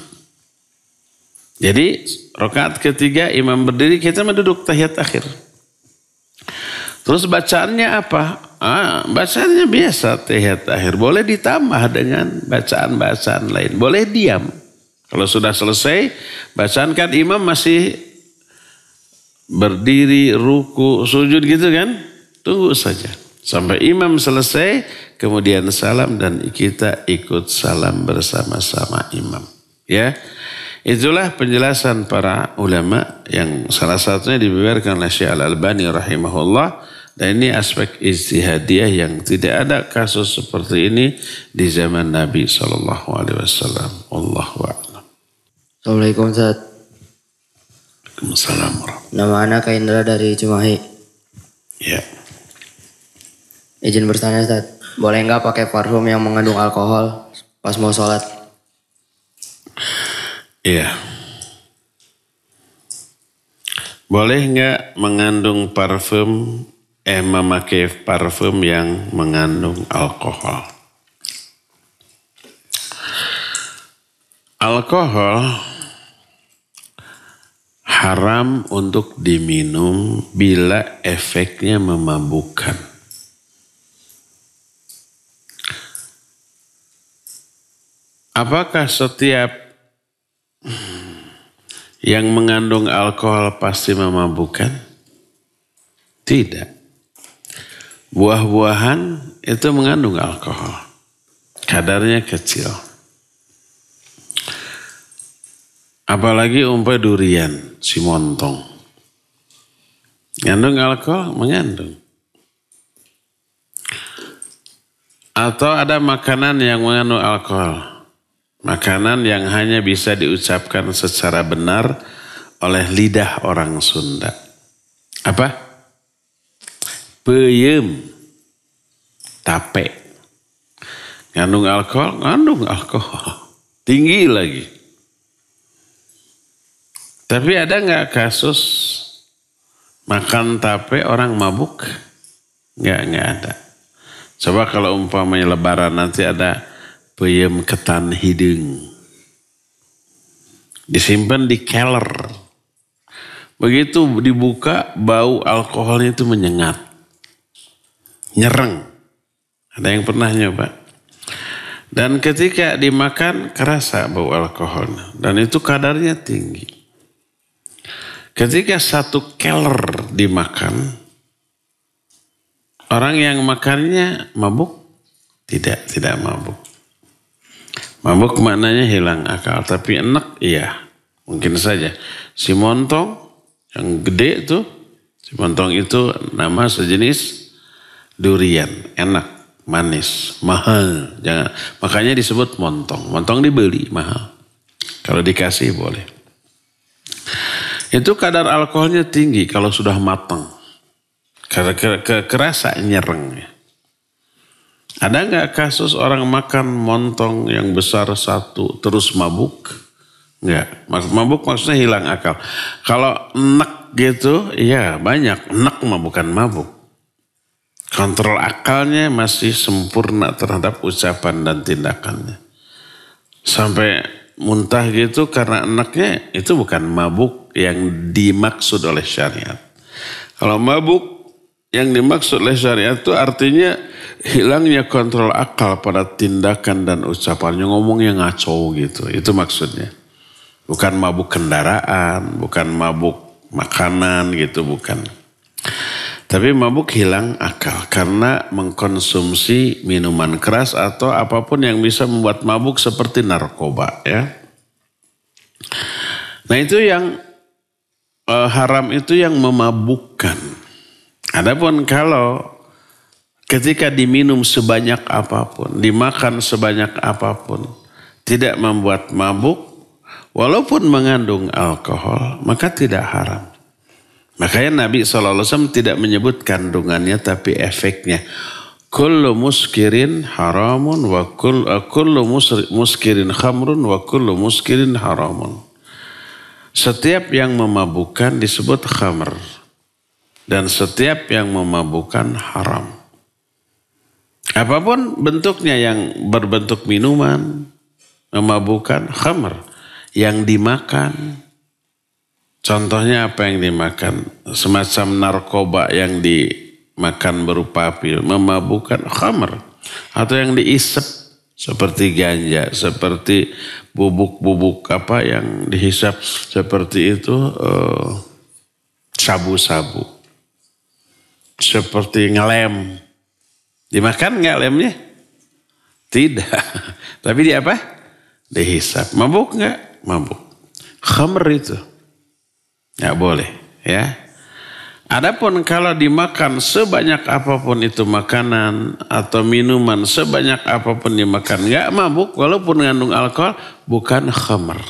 Jadi rakaat ketiga imam berdiri, kita menduduk tahiyat akhir. Terus bacaannya apa? Bacaannya biasa tahiyat akhir. Boleh ditambah dengan bacaan-bacaan lain. Boleh diam. Kalau sudah selesai, bacaan kan imam masih berdiri, ruku, sujud gitu kan? Tunggu saja. Sampai imam selesai, kemudian salam dan kita ikut salam bersama-sama imam. Ya, itulah penjelasan para ulama yang salah satunya dibeberkan oleh Syekh Al-Albani rahimahullah. Dan ini aspek ijtihadiyah yang tidak ada kasus seperti ini di zaman Nabi SAW. Wallahu a'lam. Assalamualaikum Ustaz. Waalaikumsalam. Nama anak Kak Indra dari Cimahi. Ya. Izin bertanya Ustaz, boleh nggak pakai parfum yang mengandung alkohol pas mau sholat? Iya. Boleh nggak mengandung parfum, memakai parfum yang mengandung alkohol? Alkohol haram untuk diminum bila efeknya memabukkan. Apakah setiap yang mengandung alkohol pasti memabukkan? Tidak. Buah-buahan itu mengandung alkohol. Kadarnya kecil. Apalagi umpamanya durian, si montong. Mengandung alkohol? Mengandung. Atau ada makanan yang mengandung alkohol. Makanan yang hanya bisa diucapkan secara benar oleh lidah orang Sunda. Apa? Peyem, tape. Ngandung alkohol? Ngandung alkohol. Tinggi lagi. Tapi ada nggak kasus makan tape orang mabuk? Nggak ada. Coba kalau umpamanya lebaran nanti ada peyem ketan hidung. Disimpan di keler. Begitu dibuka, bau alkoholnya itu menyengat. Nyereng. Ada yang pernah nyoba. Dan ketika dimakan kerasa bau alkoholnya. Dan itu kadarnya tinggi. Ketika 1 keler dimakan, orang yang makannya mabuk? Tidak mabuk. Mabuk maknanya hilang akal, tapi enak iya. Mungkin saja. Si montong yang gede tuh, si montong itu nama sejenis durian, enak, manis, mahal. Makanya disebut montong. Montong dibeli mahal. Kalau dikasih boleh. Itu kadar alkoholnya tinggi kalau sudah matang. Karena kerasa nyereng. Ada nggak kasus orang makan montong yang besar 1 terus mabuk? Enggak. Mabuk maksudnya hilang akal. Kalau enak gitu, ya banyak. Enak mah bukan mabuk. Kontrol akalnya masih sempurna terhadap ucapan dan tindakannya. Sampai muntah gitu karena enaknya, itu bukan mabuk yang dimaksud oleh syariat. Kalau mabuk yang dimaksud oleh syariat itu artinya hilangnya kontrol akal pada tindakan dan ucapannya, ngomongnya ngaco gitu. Itu maksudnya. Bukan mabuk kendaraan, bukan mabuk makanan gitu, bukan. Tapi mabuk hilang akal karena mengkonsumsi minuman keras atau apapun yang bisa membuat mabuk seperti narkoba ya. Nah itu yang haram, itu yang memabukkan. Adapun kalau ketika diminum sebanyak apapun, dimakan sebanyak apapun, tidak membuat mabuk, walaupun mengandung alkohol, maka tidak haram. Makanya Nabi SAW tidak menyebut kandungannya, tapi efeknya. Kullu muskirin haramun wa kullu muskirin khamrun wa kullu muskirin haramun. Setiap yang memabukkan disebut khamr. Dan setiap yang memabukkan haram. Apapun bentuknya, yang berbentuk minuman, memabukkan, khamr. Yang dimakan, contohnya apa yang dimakan? Semacam narkoba yang dimakan berupa pil, memabukkan, khamr. Atau yang diisep seperti ganja, seperti bubuk-bubuk apa yang dihisap seperti itu, sabu-sabu. Seperti ngelem. Dimakan nggak lemnya? Tidak. Tapi di apa? Dihisap. Mabuk nggak? Mabuk. Khamr itu nggak boleh ya. Adapun kalau dimakan sebanyak apapun itu makanan atau minuman, sebanyak apapun dimakan nggak mabuk walaupun mengandung alkohol, bukan khamr.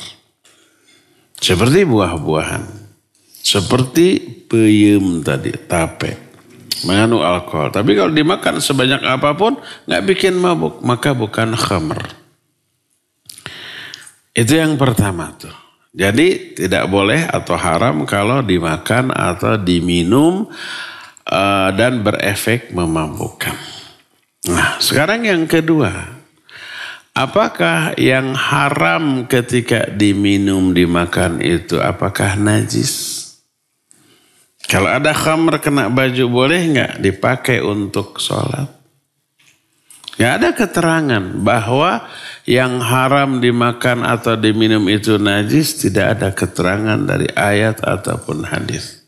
Seperti buah-buahan. Seperti peyem tadi, tape. Mengandung alkohol. Tapi kalau dimakan sebanyak apapun nggak bikin mabuk, maka bukan khamr. Itu yang pertama tuh. Jadi tidak boleh atau haram kalau dimakan atau diminum dan berefek memabukkan. Nah, sekarang yang kedua. Apakah yang haram ketika diminum, dimakan itu apakah najis? Kalau ada khamr kena baju boleh nggak dipakai untuk sholat? Nggak ada keterangan bahwa yang haram dimakan atau diminum itu najis. Tidak ada keterangan dari ayat ataupun hadis.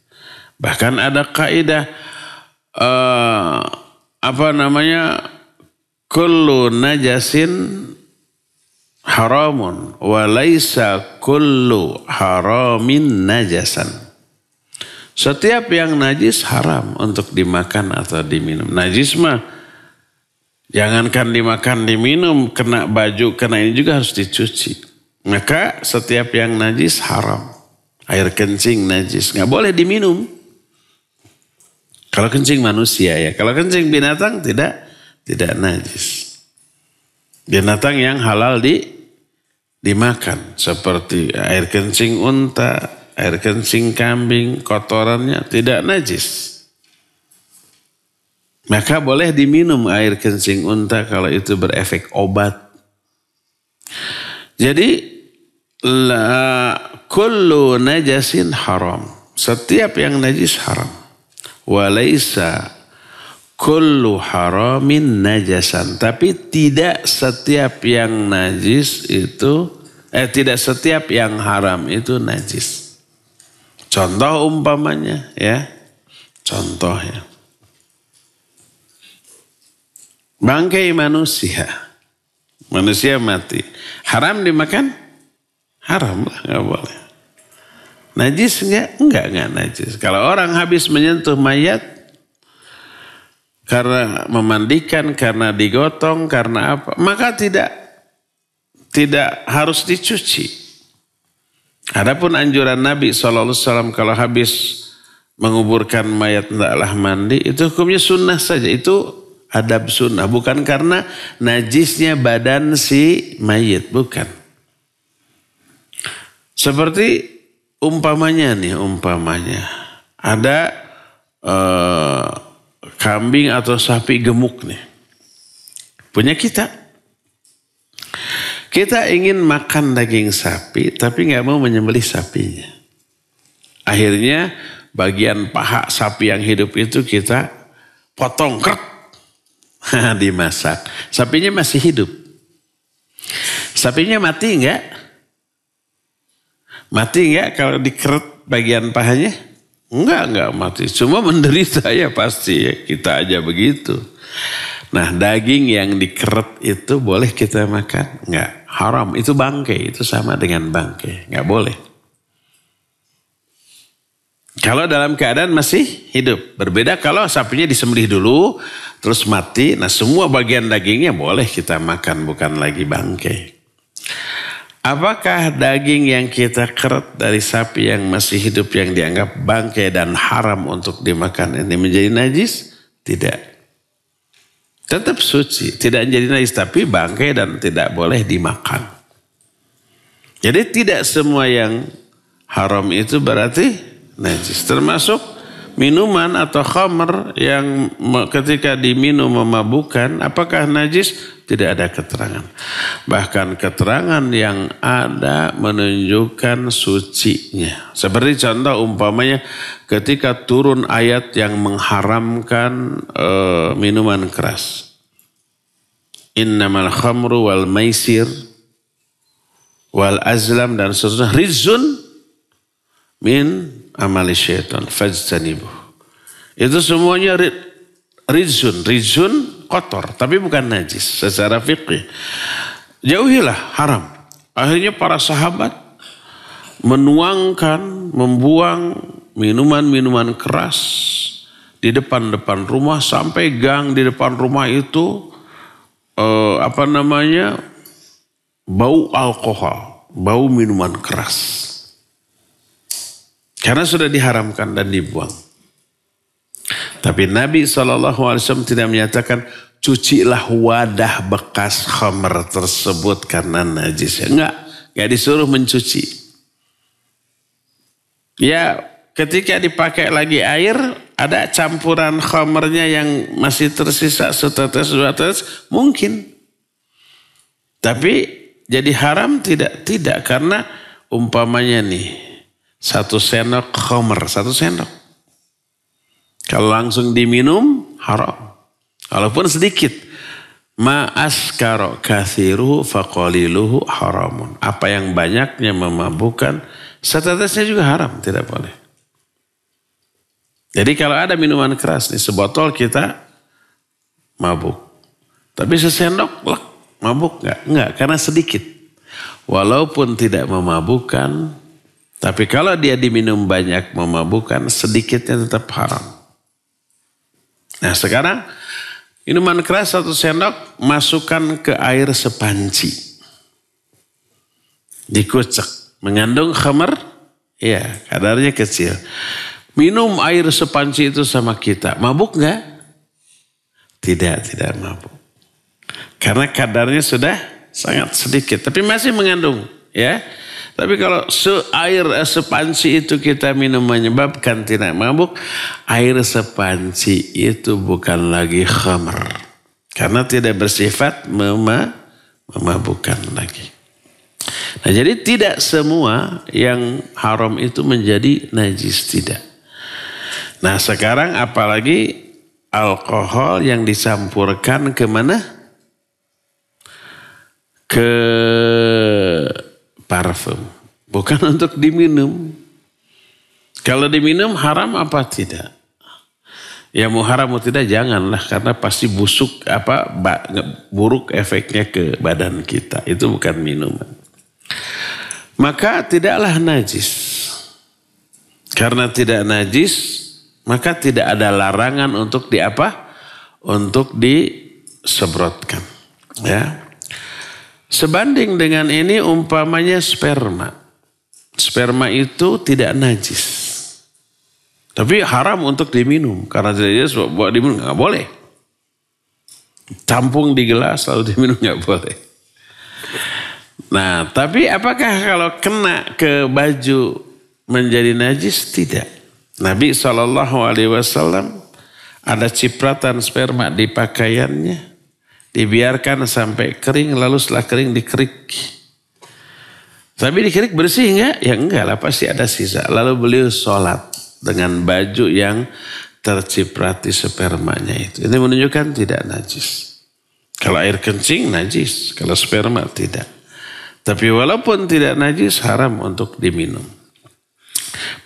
Bahkan ada kaidah kullu najasin haramun wa laisa kullu haramin najasan. Setiap yang najis haram untuk dimakan atau diminum. Najis mah jangankan dimakan, diminum, kena baju, kena ini juga harus dicuci. Maka setiap yang najis haram. Air kencing najis, nggak boleh diminum. Kalau kencing manusia ya. Kalau kencing binatang tidak najis. Binatang yang halal dimakan. Seperti air kencing unta, air kencing kambing, kotorannya tidak najis. Maka boleh diminum air kencing unta kalau itu berefek obat. Jadi la kullu najasin haram. Setiap yang najis haram. Walaysa kullu haramin najasan. Tapi tidak setiap yang najis itu tidak setiap yang haram itu najis. Contoh umpamanya ya. Contoh ya. Bangkai manusia. Manusia mati. Haram dimakan? Haram lah, nggak boleh. Najis enggak? Enggak najis. Kalau orang habis menyentuh mayat karena memandikan, karena digotong, karena apa, maka tidak harus dicuci. Adapun anjuran Nabi SAW kalau habis menguburkan mayat hendaklah mandi, itu hukumnya sunnah saja. Itu adab sunnah, bukan karena najisnya badan si mayit, bukan. Seperti umpamanya ada kambing atau sapi gemuk nih, punya kita. Kita ingin makan daging sapi, tapi nggak mau menyembelih sapinya. Akhirnya bagian paha sapi yang hidup itu kita potong, dimasak. Sapinya masih hidup. Sapinya mati nggak? Mati nggak kalau dikeret bagian pahanya? Enggak mati. Cuma menderita ya pasti ya. Kita aja begitu. Nah, daging yang dikeret itu boleh kita makan? Enggak. Haram. Itu bangkai. Itu sama dengan bangkai. Enggak boleh. Kalau dalam keadaan masih hidup. Berbeda kalau sapinya disembelih dulu. Terus mati. Nah, semua bagian dagingnya boleh kita makan. Bukan lagi bangkai. Apakah daging yang kita keret dari sapi yang masih hidup yang dianggap bangkai dan haram untuk dimakan ini menjadi najis? Tidak. Tetap suci. Tidak menjadi najis tapi bangkai dan tidak boleh dimakan. Jadi tidak semua yang haram itu berarti najis. Termasuk minuman atau khamr yang ketika diminum memabukkan, apakah najis? Tidak ada keterangan. Bahkan keterangan yang ada menunjukkan sucinya. Seperti contoh umpamanya ketika turun ayat yang mengharamkan minuman keras. Innamal khamru wal maisir wal azlam dan seterusnya rizun min amali syaitan fajtanibuh. Itu semuanya rizun kotor, tapi bukan najis secara fikih. Jauhilah, haram. Akhirnya para sahabat membuang minuman-minuman keras di depan-depan rumah sampai gang di depan rumah itu bau alkohol, bau minuman keras. Karena sudah diharamkan dan dibuang. Tapi Nabi SAW tidak menyatakan cucilah wadah bekas khamr tersebut karena najis. Enggak disuruh mencuci. Ya ketika dipakai lagi air ada campuran khamrnya yang masih tersisa setetes dua tetes mungkin. Tapi jadi haram tidak karena umpamanya nih 1 sendok khamr, 1 sendok. Kalau langsung diminum haram. Walaupun sedikit. Ma askara kathiruhu faqaliluhu haramun. Apa yang banyaknya memabukkan, setetesnya juga haram, tidak boleh. Jadi kalau ada minuman keras nih, sebotol kita mabuk. Tapi sesendok mabuk enggak? Enggak, karena sedikit. Walaupun tidak memabukkan, tapi kalau dia diminum banyak memabukkan, sedikitnya tetap haram. Nah sekarang minuman keras 1 sendok masukkan ke air sepanci. Dikucek. Mengandung khamr? Ya kadarnya kecil. Minum air sepanci itu sama kita. Mabuk enggak? Tidak mabuk. Karena kadarnya sudah sangat sedikit. Tapi masih mengandung. Ya. Tapi kalau air sepanci itu kita minum menyebabkan tidak mabuk, air sepanci itu bukan lagi khamr. Karena tidak bersifat memabukkan lagi. Nah jadi tidak semua yang haram itu menjadi najis, tidak. Nah sekarang apalagi alkohol yang dicampurkan kemana? Ke parfum. Bukan untuk diminum. Kalau diminum haram apa tidak? Ya mau haram mau tidak janganlah, karena pasti buruk efeknya ke badan kita. Itu bukan minuman. Maka tidaklah najis. Karena tidak najis, maka tidak ada larangan untuk untuk disemprotkan. Ya. Sebanding dengan ini umpamanya sperma. Sperma itu tidak najis. Tapi haram untuk diminum. Karena tidak buat diminum nggak boleh. Tampung di gelas lalu diminum nggak boleh. Nah, tapi apakah kalau kena ke baju menjadi najis? Tidak. Nabi SAW ada cipratan sperma di pakaiannya. Dibiarkan sampai kering, lalu setelah kering dikerik. Tapi dikerik bersih enggak? Ya enggak lah, pasti ada sisa. Lalu beliau sholat dengan baju yang terciprati spermanya itu. Ini menunjukkan tidak najis. Kalau air kencing najis, kalau sperma tidak. Tapi walaupun tidak najis, haram untuk diminum.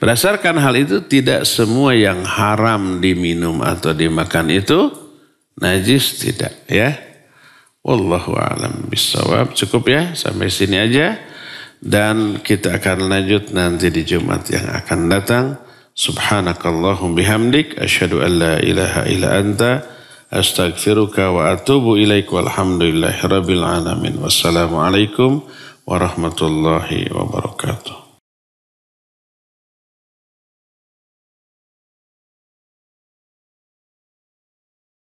Berdasarkan hal itu, tidak semua yang haram diminum atau dimakan itu najis, tidak ya. Wallahu a'lam bishawab. Cukup ya, sampai sini aja. Dan kita akan lanjut nanti di Jumat yang akan datang. Subhanakallahum bihamdik asyhadu an la ilaha illa anta astaghfiruka wa atubu ilaik walhamdulillahirabbil alamin. Wassalamualaikum warahmatullahi wabarakatuh.